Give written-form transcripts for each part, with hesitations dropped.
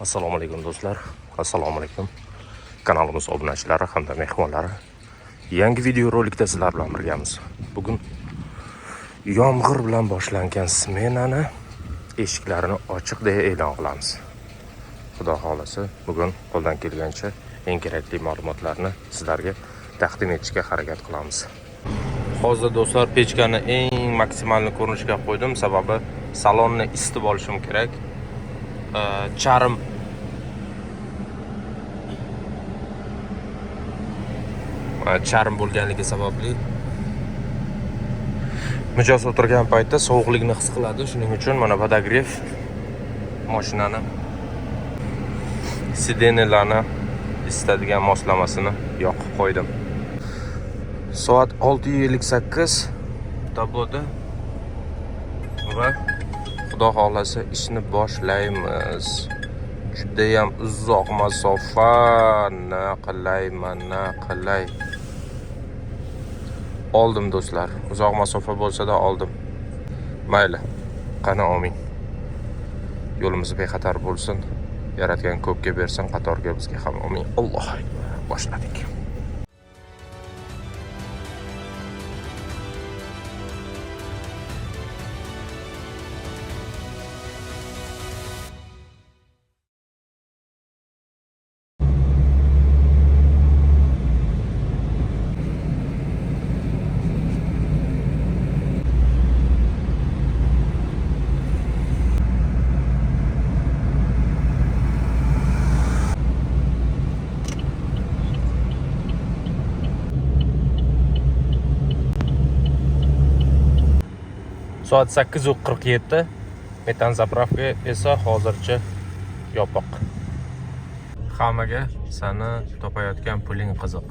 Assalomu alaykum do'stlar. Assalomu alaykum. Kanalimiz obunachilari hamda mehmonlari. Yangi video rolikda sizlar bilan birgamiz. Bugun yomg'ir bilan boshlangan smenani eshiklarini ochiq deya e'lon qilamiz. Xudo xolasa bugun qo'ldan kelgancha eng kerakli ma'lumotlarni sizlarga taqdim etishga harakat qilamiz. Hozir do'stlar pechkani eng maksimal ko'rinishga qo'ydim, sababi salonni isitib olishim kerak. Charm bo'lganligi sababli mijoz o'tirgan paytda sovuqlikni his qiladi. Shuning uchun mana podogrev mashinani sidenelarni isitadigan moslamasini yoqib qo'ydim. Soat 6:58 da bo'ldi va xudo xolasa ishni boshlaymiz. Juda ham uzoq masofa qilay. Oldim do'stlar. Uzoq masofa bo'lsa-da oldim. Mayli. Qani amin. Yo'limiz bexatar bo'lsin. Yaratgan ko'pga bersin, qatorga bizga ham amin. Alloh akbar. Boshladik. Soat 8:47. Metan zapravka esa hozircha yopiq. Hammaga seni topayotgan puling qiziq.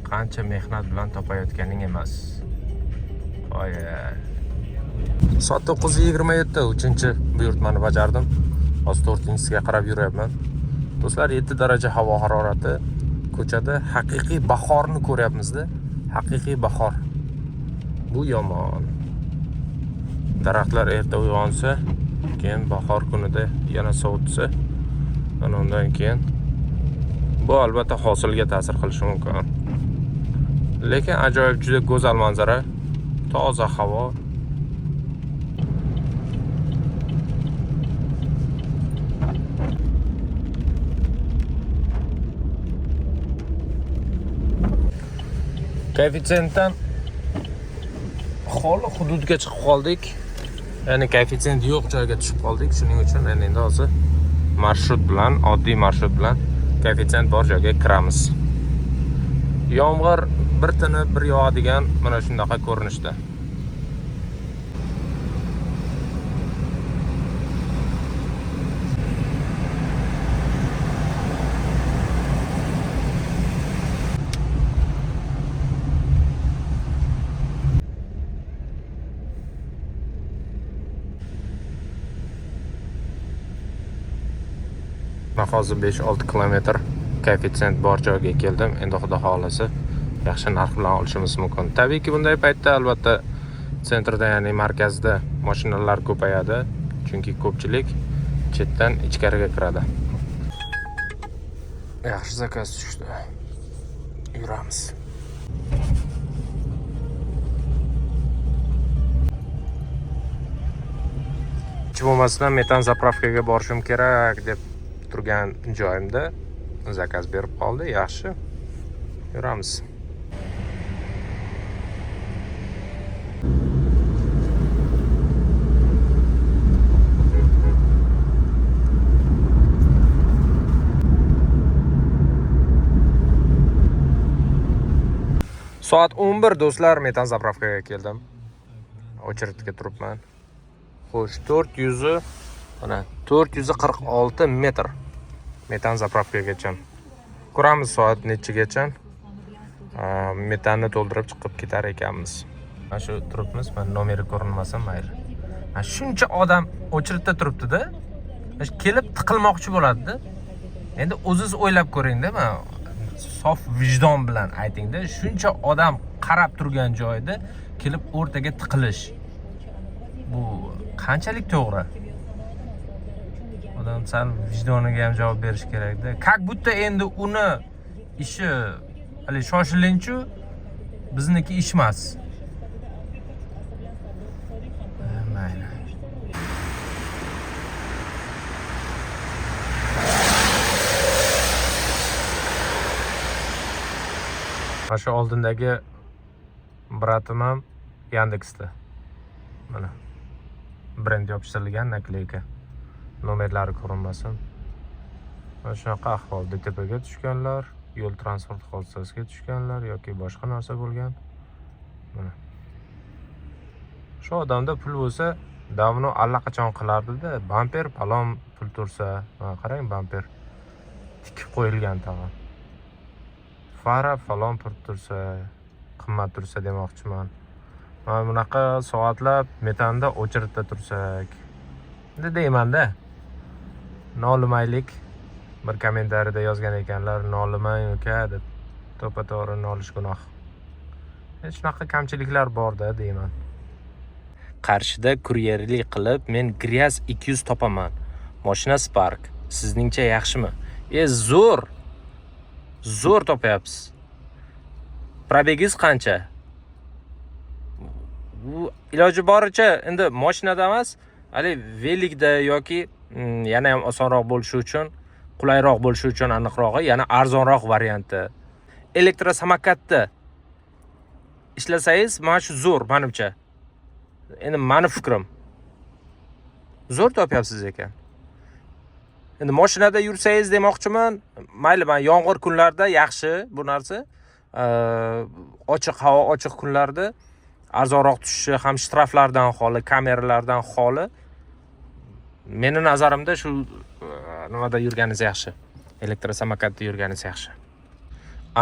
Qancha mehnat bilan topayotganing emas. Soat 9:27. 3-buyurtmani bajardim. Hozir 4-siga qarab yuryapman. Do'stlar, 7 daraja havo harorati. Ko'chada haqiqiy bahorni ko'ryapmiz-da. Haqiqiy bahor. Bu yomon. Daraxtlar erta uyg'onsa, keyin bahor kunida yana sovutsa, undan keyin bu albatta hosilga ta'sir qilishi mumkin. Lekin ajoyib juda go'zal manzara, toza havo. Koeffitsiyentdan xoli hududga chiqib qoldik. Ya'ni koeffitsient yo'q joyga tushib qoldik. Shuning uchun endi hozir oddiy marshrut bilan koeffitsient bor joyga kiramiz. Yomg'ir bir tinib bir yog'adigan mana shunaqa ko'rinishda. Hozir 5-6 kilometr koeffitsient bor joyga keldim. Endi xudo xolasa yaxshi narx bilan olishimiz mumkin. Tabiiyki bunday paytda albatta sentrda, ya'ni markazda mashinalar ko'payadi, chunki ko'pchilik chetdan ichkariga kiradi. Yaxshi zakaz tushdi. Yuramiz. Hech bo'lmasdan metan zapravkaga borishim kerak deb turgan joyimda zakaz berib qoldi. Yaxshi. Yuramiz. Soat 11 do'stlar, metan zapravkaga keldim. Очередga turibman. Xo'sh, 446 metr metan zapravkagacha. Ko'ramiz soat nechigacha metanni to'ldirib chiqib ketar ekanmiz. Mana shu turibmiz, men nomeri ko'rinmasin, mayli. Mana shuncha odam очередda turibdi-da. Kelib tiqilmoqchi bo'ladi-da. Endi o'zingiz o'ylab ko'ring-da, mana sof vijdon bilan ayting-da, shuncha odam qarab turgan joyda kelib o'rtaga tiqilish. Bu qanchalik to'g'ri? Odam sal vijdoniga ham javob berish kerakda. Как будто endi uni ishi hali shoshilinchu bizniki ish emas. Mayli. Mana shu oldindagi bratim ham Yandexda. Mana brend yopishtirilgan nakleyka. Nomerlari ko'rinmasin. Mana shunaqa ahvol. DTPga tushganlar, yo'l transport hodisasiga tushganlar yoki boshqa narsa bo'lgan. Mana. Shu odamda pul bo'lsa, davno allaqachon qilardi-da. Bamper palon pul tursa, mana qarang bamper tikib qo'yilgan tag'in. Fara falon pul tursa, qimmat tursa demoqchiman. Mana bunaqa soatlab metanda o'chiribda tursak. Endi deyman-da. Nolimaylik. Bir kommentariyada yozgan ekanlar, nolimang uka deb. To'pa-to'g'ri nolish gunoh. Hech shunaqa kamchiliklar bor-da deyman. Qarshida kuryerlik qilib, men Gryaz 200 topaman. Mashina Spark. Sizningcha yaxshimi? Zo'r. Zo'r topyapsiz. Probegiz qancha? Bu iloji boricha endi mashinada emas, hali velikda yoki yana ham osonroq bo'lishi uchun, qulayroq bo'lishi uchun aniqrog'i, yana arzonroq varianti. Elektrosamokatda ishlasangiz, mana shu zo'r menimcha. Endi meni fikrim. Zo'r topyapsiz ekan. Endi mashinada yursangiz demoqchiman, mayli men yomg'ir kunlarda yaxshi bu narsa. Ochiq havo, ochiq kunlarda arzonroq tushishi ham shtraflardan xoli, kameralardan xoli. Meni nazarimda shu nimada yurganingiz yaxshi. Elektrosamokatda yurganingiz yaxshi.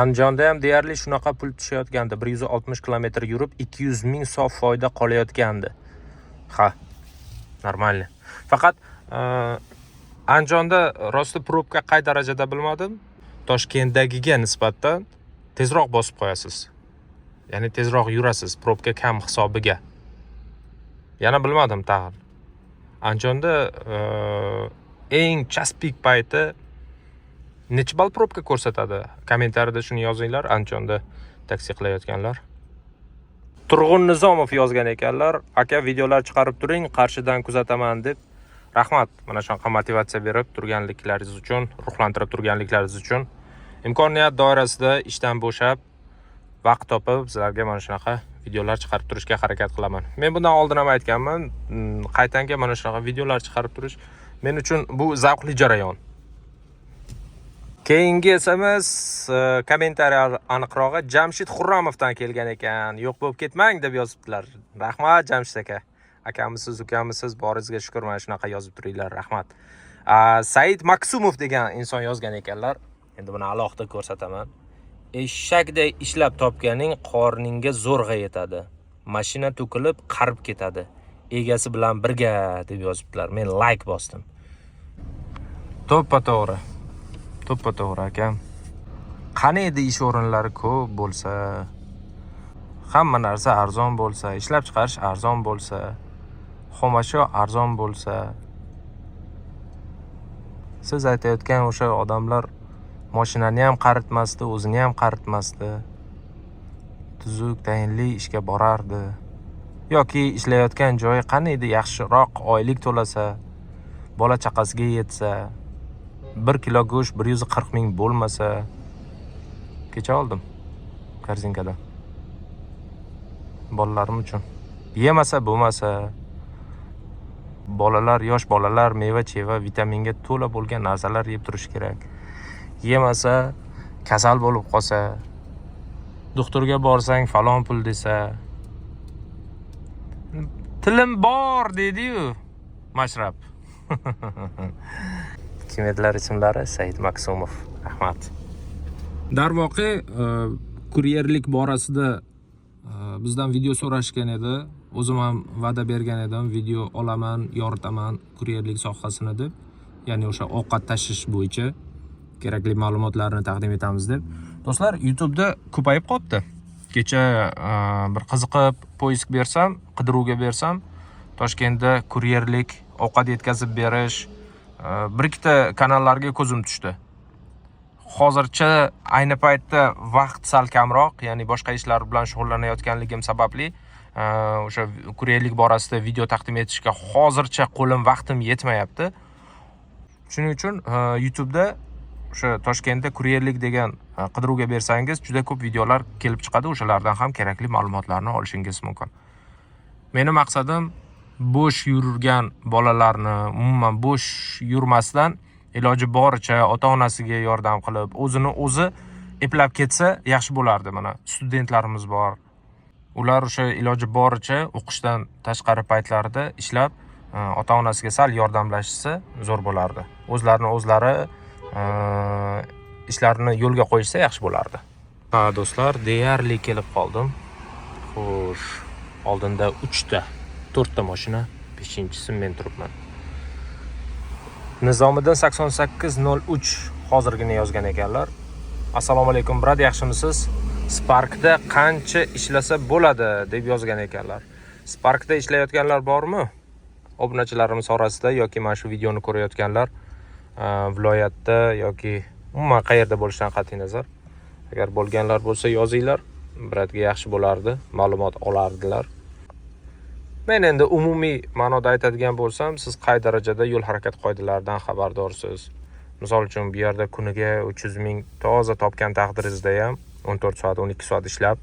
Andijonda ham deyarli shunaqa pul tushayotgandi. 160 km yurib 200 ming sof foyda qolayotgandi. Ha, normalniy. Faqat Andijonda rosti probka qay darajada bilmadim. Toshkentdagiga nisbatan tezroq bosib qo'yasiz. Ya'ni tezroq yurasiz probka kam hisobiga. Yana bilmadim tag'in. Andijonda eng chaspik payti necha ball probka ko'rsatadi? Kommentariyada shuni yozinglar, Andijonda taksi qilayotganlar. Turg'un Nizomov yozgan ekanlar, aka videolar chiqarib turing, Qarshidan kuzataman deb. Rahmat, mana shunaqa motivatsiya berib turganliklaringiz uchun, ruhlantirib turganliklaringiz uchun. Imkoniyat doirasida ishdan bo'shab, vaqt topib, sizlarga mana shunaqa videolar chiqarib turishga harakat qilaman. Men bundan oldin ham aytganman, qaytanga mana shunaqa videolar chiqarib turish men uchun bu zavqli jarayon. Keyingi SMS kommentariy aniqrog'i Jamshid Xurramovdan kelgan ekan. Yo'q bo'lib ketmang deb yozibdilar. Rahmat Jamshid aka. Akamisiz, ukamisiz, boringizga shukr, mana shunaqa yozib turinglar, rahmat. Said Maksumov degan inson yozgan ekanlar. Endi buni alohida ko'rsataman. Eshakday ishlab topganing qorningga zo'rg'a yetadi. Mashina to'kilib qarib ketadi. Egasi bilan birga deb yozibdilar. Men like bosdim. To'ppa-to'g'ri. To'ppa-to'g'ri akam. Qani edi ish o'rinlari ko'p bo'lsa, hamma narsa arzon bo'lsa, ishlab chiqarish arzon bo'lsa, xomashyo arzon bo'lsa. Siz aytayotgan o'sha odamlar mashinani ham qaritmasdi, o'zini ham qaritmasdi. Tuzuk, tayinli ishga borardi. Yoki ishlayotgan joyi qani edi, yaxshiroq oylik to'lasa, bola chaqasiga yetsa, 1 kilo go'sht 140 ming bo'lmasa. Kecha oldim korzinkadan. Bolalarim uchun. Yemasa bo'lmasa. Bolalar, yosh bolalar meva-cheva, vitaminga to'la bo'lgan narsalar yeb turish kerak. Yemasa, kasal bo'lib qolsa, doktorga borsang falon pul desa. Tilim bor dedi-yu, Mashrab. Kim edilar ismlari? Said Maksumov. Rahmat. Darvoqe, kuryerlik borasida bizdan video so'rashgan edi. O'zim ham va'da bergan edim, video olaman, yoritaman kuryerlik sohasini deb. Ya'ni o'sha ovqat tashish bo'yicha kerakli ma'lumotlarni taqdim etamiz deb. Do'stlar, YouTube'da ko'payib qopti. Kecha bir qiziqib poisk bersam, qidiruvga bersam, Toshkentda kuryerlik, ovqat yetkazib berish, bir ikkita kanallarga ko'zim tushdi. Hozircha ayni paytda vaqt sal kamroq, ya'ni boshqa ishlar bilan shug'ullanayotganligim sababli o'sha kurerlik borasida video taqdim etishga hozircha vaqtim yetmayapti. Shuning uchun YouTube'da o'sha Toshkentda kurerlik degan qidiruvga bersangiz juda ko'p videolar kelib chiqadi. O'shalardan ham kerakli ma'lumotlarni olishingiz mumkin. Meni maqsadim bo'sh yurgan bolalarni umuman bo'sh yurmasdan iloji boricha ota-onasiga yordam qilib, o'zini o'zi eplab ketsa yaxshi bo'lardi. Mana studentlarimiz bor. Ular o'sha iloji boricha o'qishdan tashqari paytlarida ishlab, ota-onasiga sal yordamlashsa zo'r bo'lardi. O'zlari ishlarini yo'lga qo'yishsa yaxshi bo'lardi. Ha, do'stlar, deyarli kelib qoldim. Xo'sh, oldinda 4 ta mashina, 5-chisi men turibman. Nizomiddin 8803 hozirgina yozgan ekanlar. Assalomu alaykum, brat, yaxshimisiz? Sparkda qancha ishlasa bo'ladi deb yozgan ekanlar. Sparkda ishlayotganlar bormi? Obunachilarimiz orasida yoki mana shu videoni ko'rayotganlar viloyatda yoki umuman qayerda bo'lishidan qat'iy nazar, agar bo'lganlar bo'lsa yozinglar. Bratga yaxshi bo'lardi, ma'lumot olardilar. Men endi umumiy ma'noda aytadigan bo'lsam, siz qay darajada yo'l harakat qoidalaridan xabardorsiz? Misol uchun bu yerda kuniga 300 ming toza topgan taqdiringizda ham 14 soat, 12 soat ishlab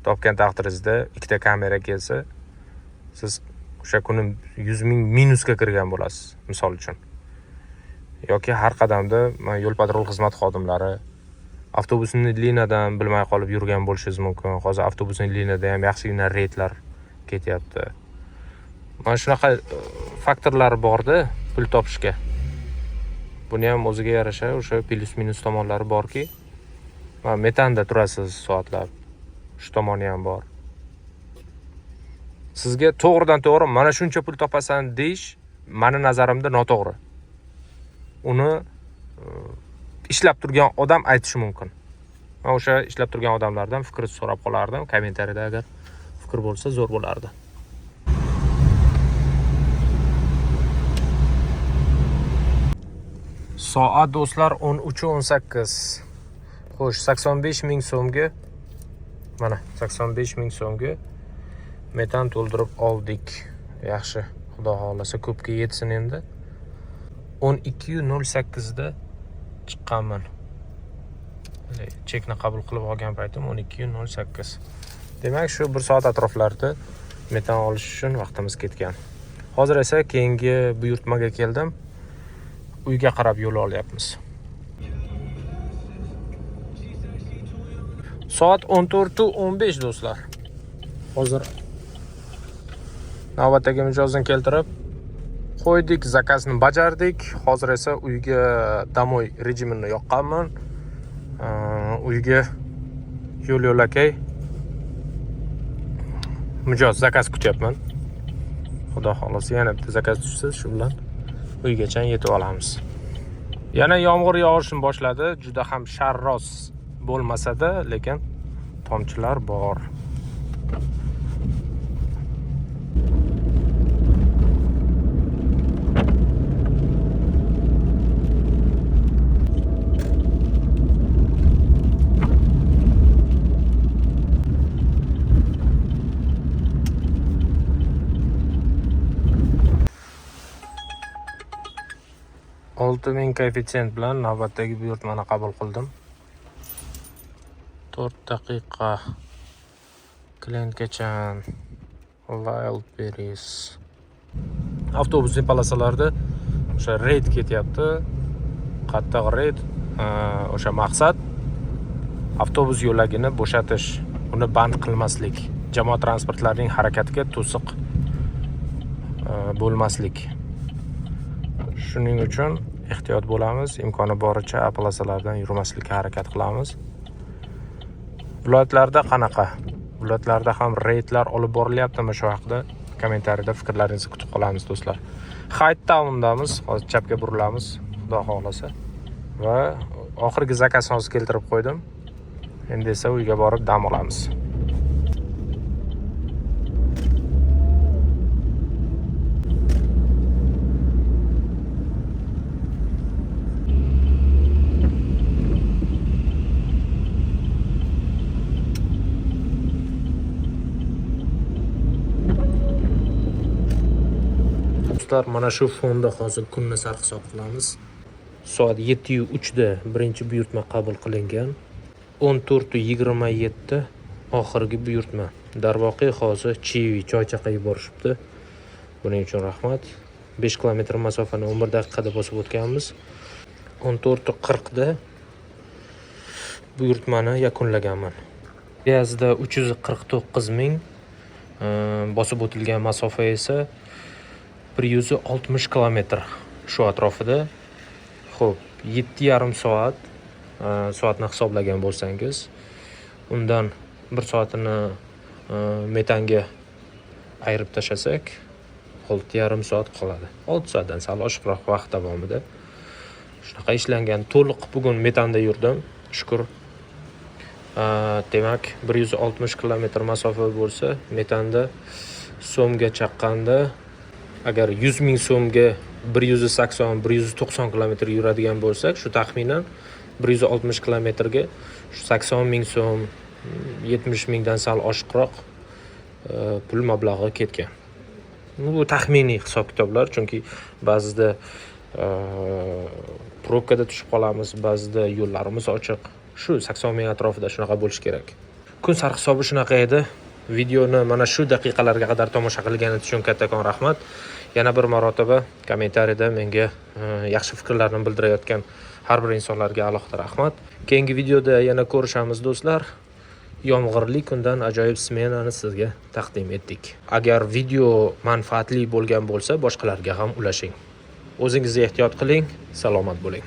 topgan taqdiringizda ikkita kamera kelsa, siz o'sha kuni 100 ming minusga kirgan bo'lasiz, misol uchun. Yoki har qadamda yo'l patrul xizmat xodimlari avtobusni liniyadan bilmay qolib yurgan bo'lishingiz mumkin. Hozir avtobusning liniyada ham yaxshigina reydlar ketyapti. Mana shunaqa faktorlar bor-da pul topishga. Buni ham o'ziga yarasha o'sha plus minus tomonlari borki, metanda turasiz soatlab. Shu tomoni ham bor. Sizga to'g'ridan-to'g'ri mana shuncha pul topasan deyish meni nazarimda noto'g'ri. Uni ishlab turgan odam aytishi mumkin. Men o'sha ishlab turgan odamlardan fikr so'rab qolardim, kommentariyada agar fikr bo'lsa zo'r bo'lardi. Soat do'stlar 13:18. Xo'sh, 85 ming so'mga mana 85 ming so'mga metan to'ldirib oldik. Yaxshi, xudo xolasa ko'pga yetsin endi. 12:08 da chiqqanman. Chekni qabul qilib olgan paytim 12:08. Demak, shu 1 soat atroflarida metan olish uchun vaqtimiz ketgan. Hozir esa keyingi buyurtmaga keldim. Uyga qarab yo'l olyapmiz. Soat 14:15 do'stlar. Hozir navbatdagi mijozni keltirib qo'ydik, zakazni bajardik. Hozir esa uyga damoy rejimini yoqqanman. Uyga yo'l-yo'lakay mijoz zakaz kutyapman. Xudo xolasa yana bitta zakaz tushsa, shu bilan uygacha yetib olamiz. Yana yomg'ir yog'ishni boshladi. Juda ham sharros bo'lmasa-da, lekin tomchilar bor. $6000 koeffitsient bilan navbatdagi buyurtmani qabul qildim. 4 daqiqa klientgacha Wildberries. Avtobusning polosalarida o'sha reyd ketyapti. Qattiq reyd. O'sha maqsad avtobus yo'lagini bo'shatish, uni band qilmaslik, jamoat transportlarining harakatiga to'siq bo'lmaslik. Shuning uchun ehtiyot bo'lamiz, imkoni boricha polosalardan yurmaslikka harakat qilamiz. Viloyatlarda qanaqa? Viloyatlarda ham reydlar olib borilyaptimi shu haqida kommentariyada fikrlaringizni kutib qolamiz do'stlar. Height Towndamiz, hozir chapga burilamiz, xudo xolasa. Va oxirgi zakazni hozir keltirib qo'ydim. Endi esa uyga borib dam olamiz. do'stlar, mana shu fonda hozir kunni sarhisob qilamiz. Soat 7:03 da birinchi buyurtma qabul qilingan. 14:27 oxirgi buyurtma. Darvoqe hozir Chivi choychaqa yuborishibdi. Buning uchun rahmat. 5 kilometr masofani 11 daqiqada bosib o'tganmiz. 14:40 da buyurtmani yakunlaganman. Gazda 349 ming, bosib o'tilgan masofa esa 160 kilometr shu atrofida. Xo'p, 7,5 soat soatni hisoblagan bo'lsangiz, undan 1 soatini metanga ayirib tashlasak, 6,5 soat qoladi. 6 soatdan sal oshiqroq vaqt davomida shunaqa ishlangan. To'liq bugun metanda yurdim, shukr. Demak, 160 kilometr masofa bo'lsa, metanda so'mga chaqqanda, agar 100 ming so'mga 180-190 kilometr yuradigan bo'lsak, shu taxminan 160 kilometrga 80 ming so'm, 70 mingdan sal oshiqroq pul mablag'i ketgan. Bu taxminiy hisob-kitoblar, chunki ba'zida probkada tushib qolamiz, ba'zida yo'llarimiz ochiq. Shu 80 ming atrofida shunaqa bo'lishi kerak. Kun sarhisobi shunaqa edi. Videoni mana shu daqiqalarga qadar tomosha qilganingiz uchun kattakon rahmat. Yana bir marotaba kommentariyada menga yaxshi fikrlarni bildirayotgan har bir insonlarga alohida rahmat. Keyingi videoda yana ko'rishamiz do'stlar. Yomg'irli kundan ajoyib smenani sizga taqdim etdik. Agar video manfaatli bo'lgan bo'lsa, boshqalarga ham ulashing. O'zingizni ehtiyot qiling, salomat bo'ling.